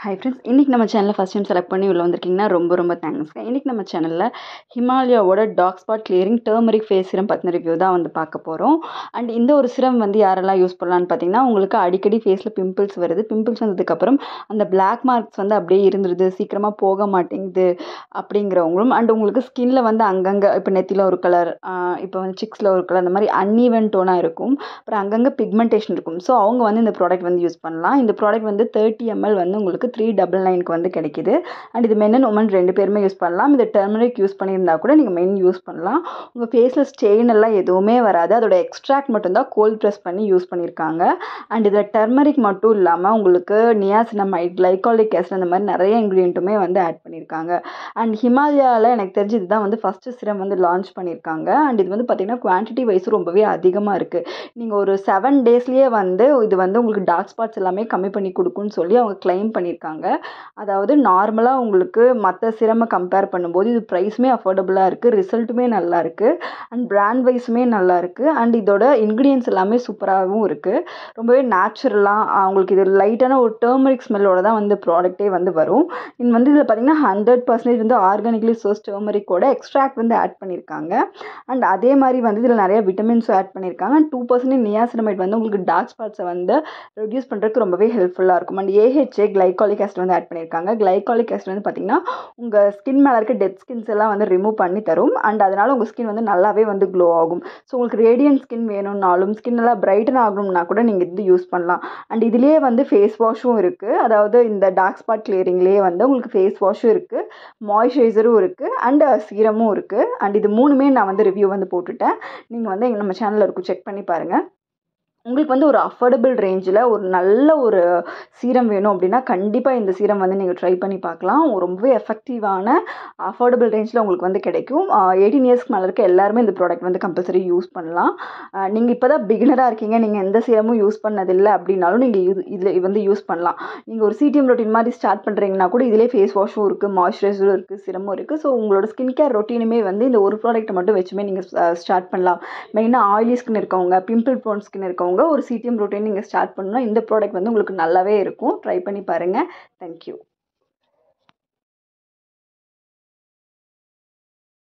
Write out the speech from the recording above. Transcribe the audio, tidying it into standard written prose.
Hi friends, இன்றைக்கி நம்ம சேனலில் ஃபஸ்ட் டைம் செலக்ட் பண்ணி உள்ள வந்திருக்கீங்கன்னா ரொம்ப ரொம்ப தேங்க்ஸ். இன்றைக்கி நம்ம சேனலில் ஹிமாலயாவோட dark spot clearing turmeric face serum பற்றின ரிவ்யூ தான் வந்து பார்க்க போகிறோம். அண்ட் இந்த ஒரு சிரம் வந்து யாரெல்லாம் யூஸ் பண்ணலான்னு பார்த்தீங்கன்னா, உங்களுக்கு அடிக்கடி ஃபேஸில் பிம்பிள்ஸ் வருது. பிம்பிள்ஸ் வந்ததுக்கப்புறம் அந்த பிளாக் மார்க்ஸ் வந்து அப்படியே இருந்துருது, சீக்கிரமாக போக மாட்டேங்குது அப்படிங்கிறவங்களும், அண்ட் உங்களுக்கு ஸ்கின்னில் வந்து அங்கங்கே இப்போ நெத்தியில் ஒரு கலர், இப்போ வந்து சிக்ஸில் ஒரு கலர், அந்த மாதிரி அன்ஈவன் டோனாக இருக்கும். அப்புறம் அங்கங்கே பிக்மெண்டேஷன் இருக்கும். ஸோ அவங்க வந்து இந்த ப்ராடக்ட் வந்து யூஸ் பண்ணலாம். இந்த ப்ராடக்ட் வந்து 30 ml வந்து உங்களுக்கு 399 வந்து கிடைக்குது. அண்ட் இது மென் அண்ட் உமன் 2 பேருமே யூஸ் பண்ணலாம். இது டர்மரிக் யூஸ் பண்ணியிருந்தா கூட நீங்கள் மென் யூஸ் பண்ணலாம். உங்கள் ஃபேஸில் ஸ்டெயின் எல்லாம் எதுவுமே வராது. அதோட எக்ஸ்ட்ராக்ட் மட்டும்தான் கோல்ட் ப்ரெஸ் பண்ணி யூஸ் பண்ணியிருக்காங்க. அண்ட் இதில் டர்மரிக் மட்டும் இல்லாமல் உங்களுக்கு நியாசினமைட், கிளைகாலிக் ஆசிட் அந்த மாதிரி நிறைய இன்க்ரீடியண்ட்டுமே வந்து ஆட் பண்ணியிருக்காங்க. அண்ட் ஹிமாலயாவில் எனக்கு தெரிஞ்சு இதுதான் வந்து ஃபஸ்ட்டு சிரம் வந்து லான்ச் பண்ணியிருக்காங்க. அண்ட் இது வந்து பார்த்திங்கன்னா குவான்டிட்டி வைஸ் ரொம்பவே அதிகமாக இருக்குது. நீங்கள் ஒரு 7 டேஸ்லேயே வந்து இது வந்து உங்களுக்கு டார்க் ஸ்பாட்ஸ் எல்லாமே கம்மி பண்ணி கொடுக்குன்னு சொல்லி அவங்க கிளைம் பண்ணியிருக்காங்க. அதாவது நார்மலாக உங்களுக்கு மற்ற சிரமை கம்பேர் பண்ணும்போது இது ப்ரைஸுமே அஃபோர்டபுளாக இருக்குது, ரிசல்ட்டுமே நல்லா இருக்குது, அண்ட் பிராண்ட் வைஸுமே நல்லா இருக்குது. அண்ட் இதோட இன்க்ரீடியன்ஸ் எல்லாமே சூப்பராகவும் இருக்குது. ரொம்பவே நேச்சுரலாக உங்களுக்கு இது லைட்டான ஒரு டர்மரிக் ஸ்மெல்லோட தான் வந்து ப்ராடக்ட்டே வந்து வரும். இது வந்து இதில் பார்த்திங்கன்னா 100% வந்து ஆர்கானிக்லி சோர்ஸ் டர்மரிக்கோட எக்ஸ்ட்ராக்ட் வந்து ஆட் பண்ணியிருக்காங்க. அண்ட் அதே மாதிரி வந்து இதில் நிறைய விட்டமின்ஸும் ஆட் பண்ணியிருக்காங்க. அண்ட் 2% நியாசினமைட் வந்து உங்களுக்கு டார்க் ஸ்பாட்ஸை வந்து ரெடியூஸ் பண்ணுறதுக்கு ரொம்பவே ஹெல்ப்ஃபுல்லாக இருக்கும். அண்ட் ஏஹெச்ஏ கிளைகாலிக் ஆசிட் வந்து ஆட் பண்ணியிருக்காங்க. கிளைகாலிக் ஆசிட் வந்து பார்த்திங்கன்னா உங்கள் ஸ்கின் மேலே இருக்க டெட் ஸ்கின்ஸ் எல்லாம் வந்து ரிமூவ் பண்ணி தரும். அண்ட் அதனால் உங்கள் ஸ்கின் வந்து நல்லாவே வந்து க்ளோ ஆகும். ஸோ உங்களுக்கு ரேடியன்ட் ஸ்கின் வேணும்னாலும், ஸ்கின் நல்லா பிரைட்டன் ஆகணும்னா கூட நீங்கள் இது யூஸ் பண்ணலாம். அண்ட் இதுலேயே வந்து ஃபேஸ் வாஷும் இருக்குது. அதாவது இந்த டார்க் ஸ்பாட் கிளியரிங்லேயே வந்து உங்களுக்கு ஃபேஸ் வாஷும் இருக்குது, மாய்ஸ்சரைசரும் இருக்குது, அண்ட் சீரமும் இருக்குது. அண்ட் இது 3மே நான் வந்து ரிவ்யூ வந்து போட்டுட்டேன். நீங்கள் வந்து நம்ம சேனலில் இருக்கும், செக் பண்ணி பாருங்கள். உங்களுக்கு வந்து ஒரு அஃபோர்டபுள் ரேஞ்சில் ஒரு நல்ல ஒரு சீரம் வேணும் அப்படின்னா கண்டிப்பாக இந்த சீரம் வந்து நீங்கள் ட்ரை பண்ணி பார்க்கலாம். ரொம்பவே எஃபெக்டிவான அஃபோர்டபுள் ரேஞ்சில் உங்களுக்கு வந்து கிடைக்கும். 18 இயர்ஸ்க்கு மேலே இருக்க எல்லாருமே இந்த ப்ராடக்ட் வந்து கம்பல்சரி யூஸ் பண்ணலாம். நீங்கள் இப்போ தான் பிகினராக இருக்கீங்க, நீங்கள் எந்த சீரமும் யூஸ் பண்ணதில்லை அப்படின்னாலும் நீங்கள் இதில் வந்து யூஸ் பண்ணலாம். நீங்கள் ஒரு சிடிஎம் ரொட்டீன் மாதிரி ஸ்டார்ட் பண்ணுறீங்கன்னா கூட இதிலே ஃபேஸ் வாஷும் இருக்குது, மாய்ஸ்சரைசரும் இருக்குது, சிரமும் இருக்குது. ஸோ உங்களோட ஸ்கின் கேர் ரொட்டீனுமே வந்து இந்த ஒரு ப்ராடக்ட்டை மட்டும் வச்சுமே நீங்கள் ஸ்டார்ட் பண்ணலாம். மெயினாக ஆயிலி ஸ்கின் இருக்கவங்க, பிம்பிள் ப்ரோன் ஸ்கின் இருக்கவங்க ஒரு சிடிஎம் ரொட்டீன் நீங்கள் ஸ்டார்ட் பண்ணால் இந்த ப்ராடக்ட் வந்து உங்களுக்கு நல்லாவே இருக்கும். ட்ரை பண்ணி பாருங்கள். தேங்க்யூ.